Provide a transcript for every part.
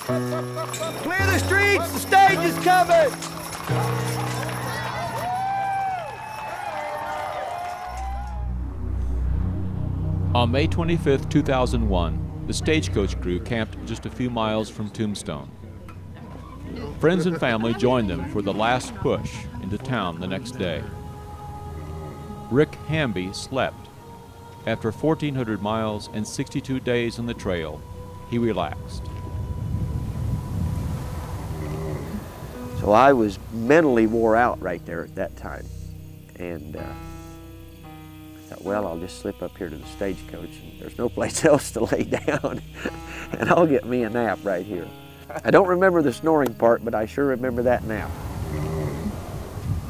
Clear the streets, the stage is coming! On May 25, 2001, the Stagecoach crew camped just a few miles from Tombstone. Friends and family joined them for the last push into town the next day. Rick Hamby slept. After 1,400 miles and 62 days on the trail, he relaxed. So I was mentally wore out right there at that time. And I thought, well, I'll just slip up here to the stagecoach, and there's no place else to lay down, and I'll get me a nap right here. I don't remember the snoring part, but I sure remember that nap.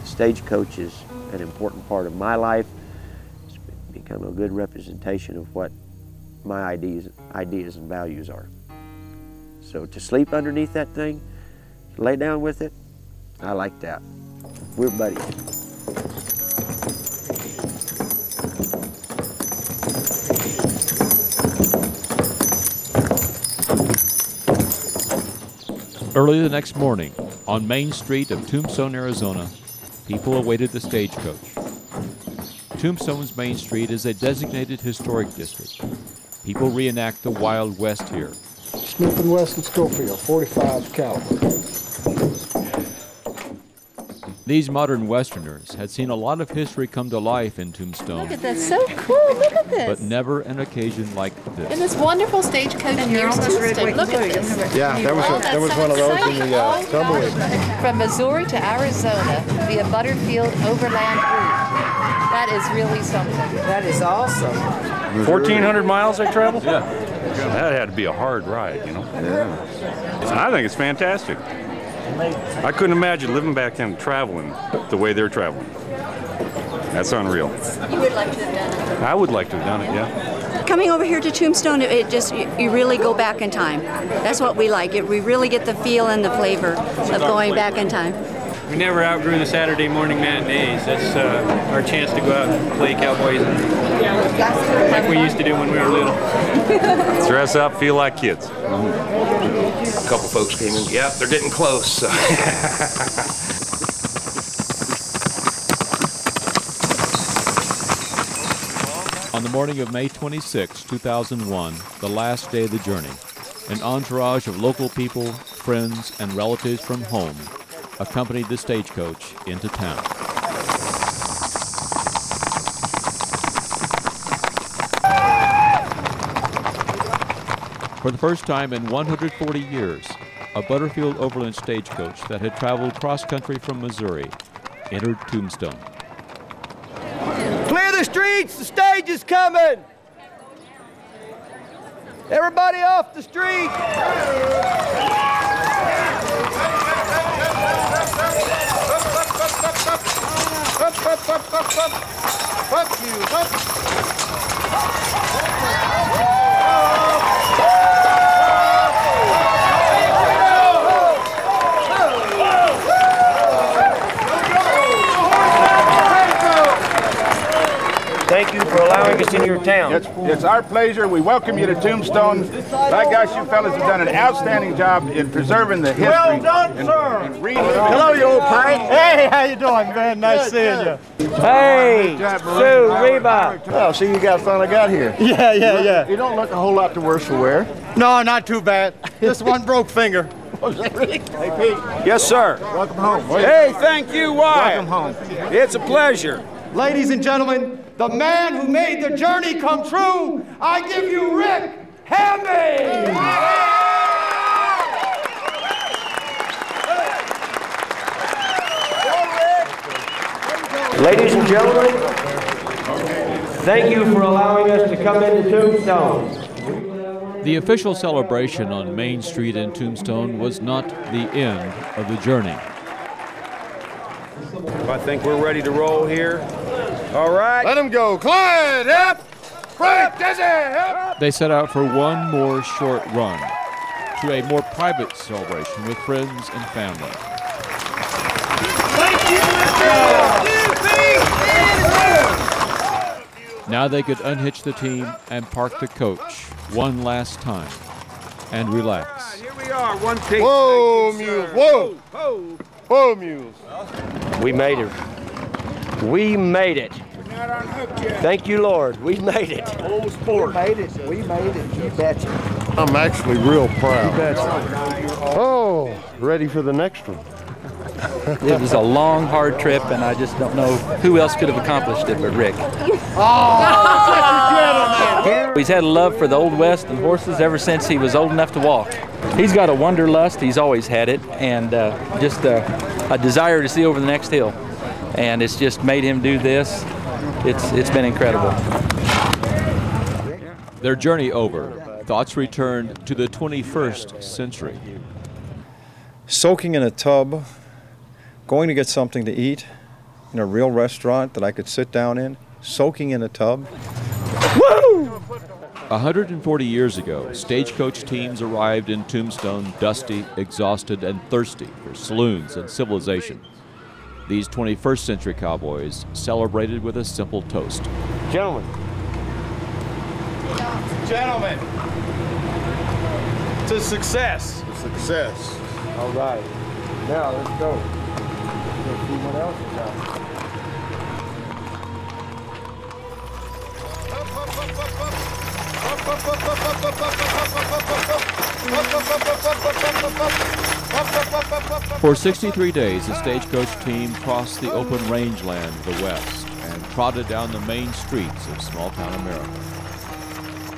The stagecoach is an important part of my life. It's become a good representation of what my ideas and values are. So to sleep underneath that thing, to lay down with it, I like that. We're buddies. Early the next morning, on Main Street of Tombstone, Arizona, people awaited the stagecoach. Tombstone's Main Street is a designated historic district. People reenact the Wild West here. Smith & Wesson Schofield, 45 caliber. These modern Westerners had seen a lot of history come to life in Tombstone. Look at this, so cool, look at this. But never an occasion like this. And this wonderful stagecoach near Tombstone, look at this. Yeah, there was one of those in the tumbleweed. From Missouri to Arizona via Butterfield Overland Route. That is really something. That is awesome. 1,400 miles they traveled? Yeah. That had to be a hard ride, you know? Yeah. I think it's fantastic. I couldn't imagine living back then traveling the way they're traveling. That's unreal. You would like to have done it? I would like to have done it, yeah. Coming over here to Tombstone, it just, you really go back in time. That's what we like. We really get the feel and the flavor of going back in time. We never outgrew the Saturday morning matinees. That's our chance to go out and play cowboys like we used to do when we were little. Dress up, feel like kids. A couple folks came in. Yep, they're getting close. So. On the morning of May 26, 2001, the last day of the journey, an entourage of local people, friends, and relatives from home accompanied the stagecoach into town. For the first time in 140 years, a Butterfield Overland Stagecoach that had traveled cross-country from Missouri entered Tombstone. Clear the streets, the stage is coming! Everybody off the street! Fuck you, Thank you for allowing us in your town. It's our pleasure. We welcome you to Tombstone. My gosh, you fellas have done an outstanding job in preserving the history. Well done, sir. Hello, you old pipe. Hey, how you doing, man? Nice seeing you. Hey, Sue, Reba. Oh, see, you got fun I got here. Yeah. You don't look a whole lot the worse for wear. No, not too bad. Just one broke finger. Was that really? Hey, Pete. Yes, sir. Welcome home. Hey, thank you, Wyatt. Welcome home. It's a pleasure. Ladies and gentlemen, the man who made the journey come true, I give you Rick Hamby! Ladies and gentlemen, thank you for allowing us to come into Tombstone. The official celebration on Main Street in Tombstone was not the end of the journey. I think we're ready to roll here. All right. Let him go. Clyde, up! Frank, Dizzy, up! They set out for one more short run to a more private celebration with friends and family. Thank you, Now they could unhitch the team and park the coach one last time and relax. Here we are, one piece. Whoa, mules, whoa! Whoa, mules. We made it. We made it. Thank you, Lord. We made it. Old sport. We made it. We made it. You betcha. I'm actually real proud. You betcha. Oh, ready for the next one. It was a long, hard trip, and I just don't know who else could have accomplished it but Rick. Oh, he's had a love for the Old West and horses ever since he was old enough to walk. He's got a wanderlust, he's always had it, and just a desire to see over the next hill. And it's just made him do this. It's been incredible. Their journey over, thoughts returned to the 21st century. Soaking in a tub, going to get something to eat in a real restaurant that I could sit down in, soaking in a tub. Woo! 140 years ago, stagecoach teams arrived in Tombstone dusty, exhausted, and thirsty for saloons and civilization. These 21st century cowboys celebrated with a simple toast. Gentlemen. Gentlemen, to success. To success. All right. Now let's go. Let's see what else is out. For 63 days, the stagecoach team crossed the open rangeland of the West and trotted down the main streets of small-town America.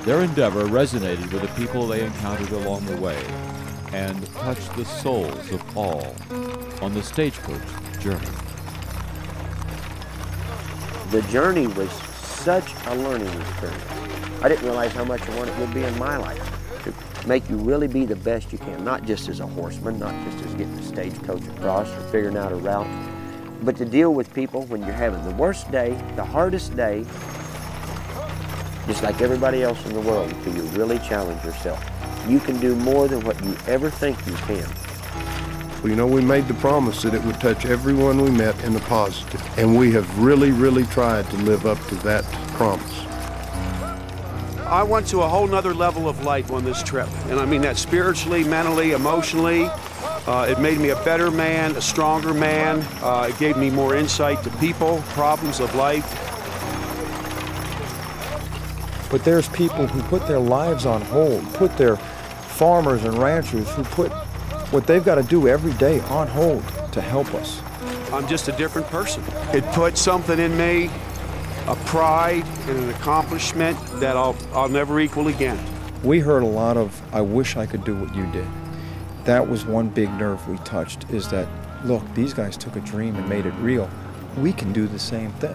Their endeavor resonated with the people they encountered along the way and touched the souls of all on the Stagecoach Journey. The journey was such a learning experience. I didn't realize how much I wanted it would be in my life, to make you really be the best you can, not just as a horseman, not just as getting the stagecoach across or figuring out a route, but to deal with people when you're having the worst day, the hardest day, just like everybody else in the world, until you really challenge yourself. You can do more than what you ever think you can. Well, you know, we made the promise that it would touch everyone we met in the positive, and we have really, really tried to live up to that promise. I went to a whole nother level of life on this trip, and I mean that spiritually, mentally, emotionally. It made me a better man, a stronger man. It gave me more insight to people, problems of life. But there's people who put their lives on hold, put their farmers and ranchers who put what they've got to do every day on hold to help us. I'm just a different person. It put something in me, a pride and an accomplishment that I'll never equal again. We heard a lot of, I wish I could do what you did. That was one big nerve we touched, is that, look, these guys took a dream and made it real. We can do the same thing.